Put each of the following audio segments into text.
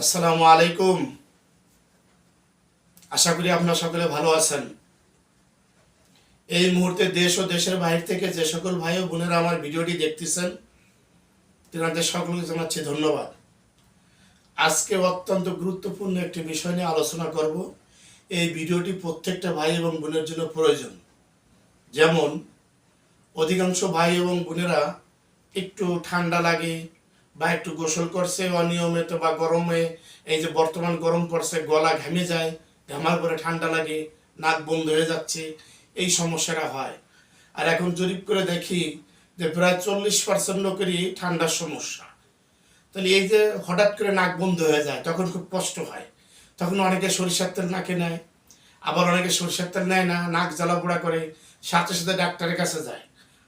আসসালামু আলাইকুম। আশা করি আপনারা সকলে ভালো আছেন। এই মুহূর্তে দেশ ও দেশের বাইরে থেকে যে সকল ভাই ও বোনেরা আমার ভিডিওটি দেখতেছেন, তেনাদের সকলকে জানাচ্ছি ধন্যবাদ। আজকে অত্যন্ত গুরুত্বপূর্ণ একটি বিষয় নিয়ে আলোচনা করব। এই ভিডিওটি প্রত্যেকটা ভাই এবং বোনের জন্য প্রয়োজন। যেমন অধিকাংশ ভাই এবং বোনেরা একটু ঠান্ডা লাগে বা একটু গোসল করছে অনিয়মিত বা গরমে, এই যে বর্তমান গরম পড়ছে, গলা ঘেমে যায়, ঘামার পরে ঠান্ডা লাগে, নাক বন্ধ হয়ে যাচ্ছে, এই সমস্যাটা হয়। আর এখন জরিপ করে দেখি যে প্রায় 40% লোকেরই ঠান্ডার সমস্যা। তাহলে এই যে হঠাৎ করে নাক বন্ধ হয়ে যায়, তখন খুব কষ্ট হয়। তখন অনেকে সরিষার তেল নাকে নেয়, আবার অনেকে সরিষার তেল নেয় না, নাক জ্বালা পোড়া করে, সাথে সাথে ডাক্তারের কাছে যায়।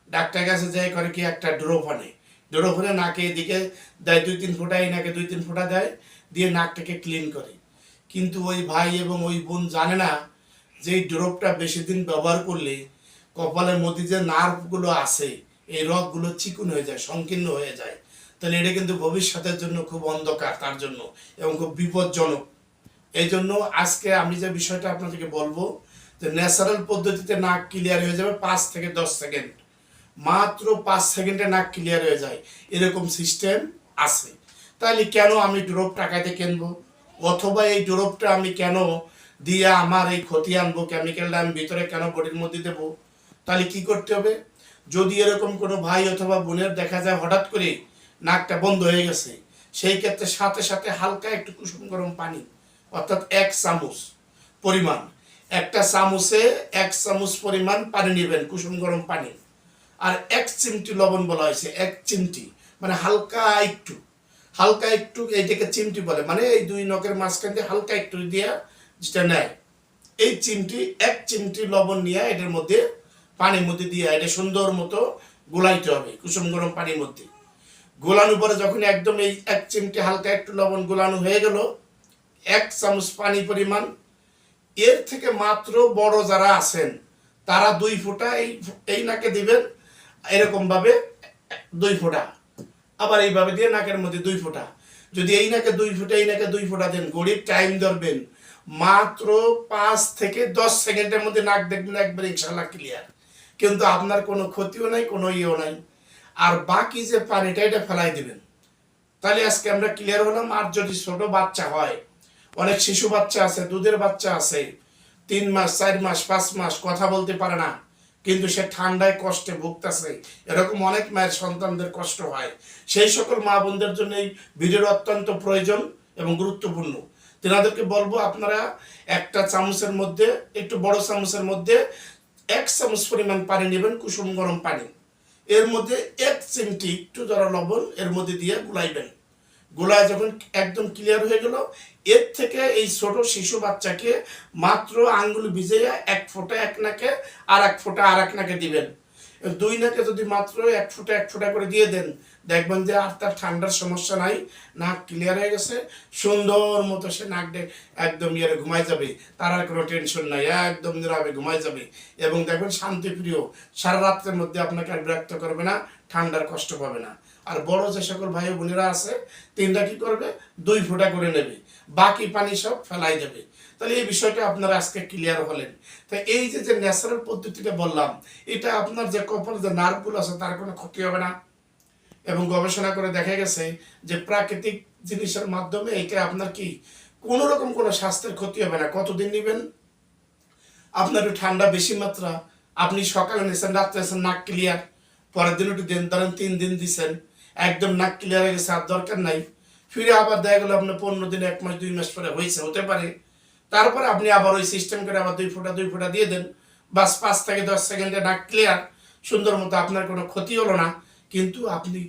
ডাক্তারের কাছে যায় করে কি একটা ড্রপ আনে, ড্রপ আনে নাকে এদিকে দেয় 2-3 ফোঁটা, এই নাকে 2-3 ফোঁটা দেয়, দিয়ে নাকটাকে ক্লিন করে। কিন্তু ওই ভাই এবং ওই বোন জানে না যে এই ড্রপটা বেশি দিন ব্যবহার করলে কপালের মধ্যে যে নার্ভগুলো আছে, এই রগগুলো চিকুন হয়ে যায়, সংকীর্ণ হয়ে যায়। তাহলে এটা কিন্তু ভবিষ্যতের জন্য খুব অন্ধকার তার জন্য, এবং খুব বিপজ্জনক। এই জন্য আজকে আমি যে বিষয়টা আপনাদেরকে বলবো, যে ন্যাচারাল পদ্ধতিতে নাক ক্লিয়ার হয়ে যাবে 5 থেকে 10 সেকেন্ড, মাত্র 5 সেকেন্ডে নাক ক্লিয়ার হয়ে যায়, এরকম সিস্টেম আছে। তাহলে কেন আমি ড্রপ টাকাতে কিনবো, অথবা এই ড্রপটা আমি কেন দিয়ে আমার এই ক্ষতি আনবো, কেমিক্যালটা আমি ভিতরে কেন বডির মধ্যে দেবো? তাহলে কি করতে হবে? যদি এরকম কোনো ভাই অথবা বোনের দেখা যায় হঠাৎ করে নাকটা বন্ধ হয়ে গেছে, সেই ক্ষেত্রে সাথে সাথে হালকা একটু কুসুম গরম পানি, অর্থাৎ 1 চামচ পরিমাণ, একটা চামচে 1 চামচ পরিমাণ পানি নেবেন, কুসুম গরম পানি। আর 1 চিমটি লবণ বলা হয়েছে, 1 চিমটি, মানে হালকা একটু, হালকা একটু, এইটাকে চিমটি বলে, মানে এই 2 নখের মাঝখান দিয়ে হালকা একটু দিয়ে যেটা নেয়, এই চিমটি 1 চিমটি লবণ নিয়ে এটার মধ্যে পানির মধ্যে দিয়ে এটা সুন্দর মতো গোলাইতে হবে কুসুম গরম পানির মধ্যে। গোলানোর পরে যখন একদম এই 1 চিমটি হালকা একটু লবণ গোলানো হয়ে গেল, 1 চামচ পানি পরিমাণ, এর থেকে মাত্র বড় যারা আছেন তারা 2 ফোঁটা এই নাকে দিবেন, এরকম ভাবে 2 ফোঁটা, আবার এইভাবে দিয়ে নাকের মধ্যে 2 ফোঁটা। যদি এই নাকে 2 ফোঁটা, এই নাকে 2 ফোঁটা দেন, ঘড়ির টাইম ধরবেন, মাত্র 5 থেকে 10 সেকেন্ডের মধ্যে নাক দেখবেন একবার ইনশাল্লাহ ক্লিয়ার। কিন্তু আপনার কোনো ক্ষতিও নাই, কোনো ইয়েও নাই। আর বাকি যে পানিটা এটা ফেলাই দিবেন। তাহলে আজকে আমরা ক্লিয়ার হলাম। আর যদি ছোট বাচ্চা হয়, অনেক শিশু বাচ্চা আছে, দুধের বাচ্চা আছে, 3 মাস 4 মাস 5 মাস কথা বলতে পারে না, কিন্তু সে ঠান্ডায় কষ্টে ভুগতেছে, এরকম অনেক মায়ের সন্তানদের কষ্ট হয়। সেই সকল মা বোনদের জন্য এই ভিডিওর অত্যন্ত প্রয়োজন এবং গুরুত্বপূর্ণ। তেনাদেরকে বলবো, আপনারা একটা চামচের মধ্যে, একটু বড় চামচের মধ্যে 1 চামচ পরিমাণ পানি নেবেন, কুসুম গরম পানি, এর মধ্যে 1 চিমটি একটু জরা লবণ এর মধ্যে দিয়ে গুলাইবেন। গোলায় যখন একদম ক্লিয়ার হয়ে গেল, এর থেকে এই ছোট শিশু বাচ্চাকে মাত্র আঙ্গুল ভিজিয়ে 1 ফোঁটা এক নাকে আর 1 ফোঁটা আর এক নাকে দিবেন। 2 নাকে যদি মাত্র 1 ফোঁটা 1 ফোঁটা করে দিয়ে দেন, দেখবেন যে আর তার ঠান্ডার সমস্যা নাই, নাক ক্লিয়ার হয়ে গেছে, সুন্দর মতো সে নাক একদম ইয়ে ঘুমাই যাবে, তার আর কোনো টেনশন নাই, একদম নীরবে ঘুমাই যাবে, এবং দেখবেন শান্তিপ্রিয়, সারা রাত্রের মধ্যে আপনাকে আর বিরক্ত করবে না, ঠান্ডার কষ্ট পাবে না। আর বড় যে সকল ভাই বোনেরা আছে, তিনটা কি করবে, 2 ফোঁটা করে নেবে, বাকি পানি সব ফেলাই দেবে। তাহলে এই বিষয়টা আপনারা আজকে ক্লিয়ার হলেন। তাই এই যে যে ন্যাচারাল পদ্ধতিটা বললাম, এটা আপনার যে কপাল যে নার্ভগুলো আছে তার কোনো ক্ষতি হবে না, এবং গবেষণা করে দেখা গেছে যে প্রাকৃতিক জিনিসের মাধ্যমে এটা আপনার কি কোনো রকম কোনো স্বাস্থ্যের ক্ষতি হবে না। কতদিন নেবেন? আপনার একটু ঠান্ডা বেশি মাত্রা, আপনি সকালে নিয়েছেন, রাত্রে নিয়েছেন, নাক ক্লিয়ার, পরের দিন একটু দেন, ধরেন 3 দিন দিচ্ছেন, একদম নাক ক্লিয়ার হয়ে গেছে, আর দরকার নাই, ফিরে আবার দেখা গেলো আপনার 15 দিন, 1 মাস 2 মাস পরে হয়েছে, হতে পারে, তারপরে আপনি আবার ওই সিস্টেম করে আবার 2 ফোঁটা 2 ফোঁটা দিয়ে দেন, বাস 5 থেকে 10 সেকেন্ডে নাক ক্লিয়ার, সুন্দর মতো, আপনার কোনো ক্ষতি হলো না। কিন্তু আপনি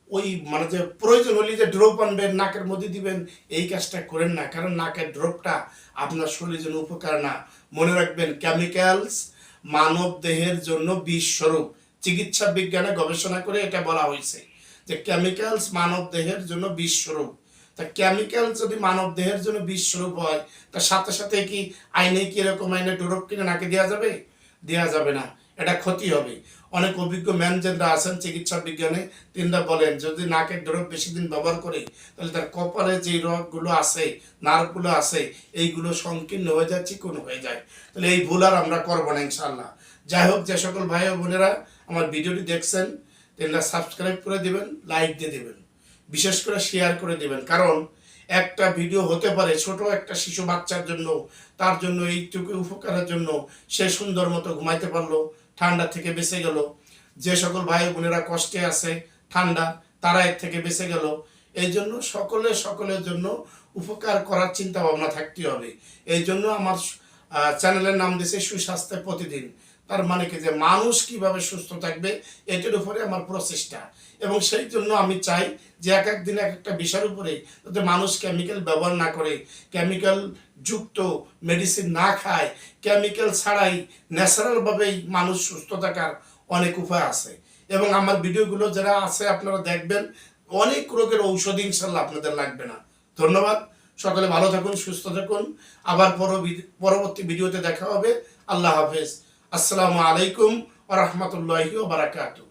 ওই মানে যে প্রয়োজন হলে যে ড্রপ আনবেন নাকের মধ্যে দিবেন, এই কাজটা করেন না, কারণ নাকের ড্রপটা আপনার শরীরের জন্য উপকার না। মনে রাখবেন, কেমিক্যালস মানব দেহের জন্য বিষ স্বরূপ। চিকিৎসা বিজ্ঞানে গবেষণা করে এটা বলা হয়েছে যে কেমিক্যালস মানব দেহের জন্য বিষ স্বরূপ। তা কেমিক্যাল যদি মানব দেহের জন্য বিষ স্বরূপ হয়, তার সাথে সাথে কি আইনে কি এরকম আইনে ড্রপ কিনে নাকে দেওয়া যাবে? দেওয়া যাবে না, এটা ক্ষতি হবে। অনেক অভিজ্ঞ ম্যানজেনরা আছেন চিকিৎসা বিজ্ঞানে, তিনরা বলেন যদি নাকের ড্রপ বেশি দিন ব্যবহার করে তাহলে তার কপালে যে রগগুলো আছে, নার্ভগুলো আছে, এইগুলো সংকীর্ণ হয়ে যায়, চিকন হয়ে যায়। তাহলে এই ভুল আর আমরা করবো না ইনশাল্লাহ। যাই হোক, যে সকল ভাই ও বোনেরা আমার ভিডিওটি দেখছেন তিনরা সাবস্ক্রাইব করে দিবেন, লাইক দিয়ে দিবেন, বিশেষ করে শেয়ার করে দিবেন। কারণ একটা ভিডিও হতে পারে ছোট একটা শিশু বাচ্চার জন্য, তার জন্য এইটুকু উপকারের জন্য সে সুন্দর মতো ঘুমাইতে পারলো, ঠান্ডা থেকে বেঁচে গেল। যে সকল ভাই বোনেরা কষ্টে আছে ঠান্ডা, তারা এর থেকে বেঁচে গেল। এই জন্য সকলের জন্য উপকার করার চিন্তা ভাবনা থাকতে হবে। এই জন্য আমার চ্যানেলের নাম দিয়েছে সুস্বাস্থ্যের প্রতিদিন। তার মানে কি যে মানুষ কিভাবে সুস্থ থাকবে এটার উপরে আমার প্রচেষ্টা, এবং সেই জন্য আমি চাই যে এক এক দিন এক একটা বিষয়ের উপরে যাতে মানুষ কেমিক্যাল ব্যবহার না করে, কেমিক্যাল যুক্ত মেডিসিন না খায়, কেমিক্যাল ছাড়াই ন্যাচারালভাবেই মানুষ সুস্থ থাকার অনেক উপায় আছে। এবং আমার ভিডিওগুলো যারা আছে আপনারা দেখবেন, অনেক রোগের ঔষধ ইনশাল্লাহ আপনাদের লাগবে না। ধন্যবাদ। সকলে ভালো থাকুন, সুস্থ থাকুন। আবার পরবর্তী ভিডিওতে দেখা হবে। আল্লাহ হাফেজ। আসসালামু আলাইকুম ওয়া রাহমাতুল্লাহি ওয়া বারাকাতুহু।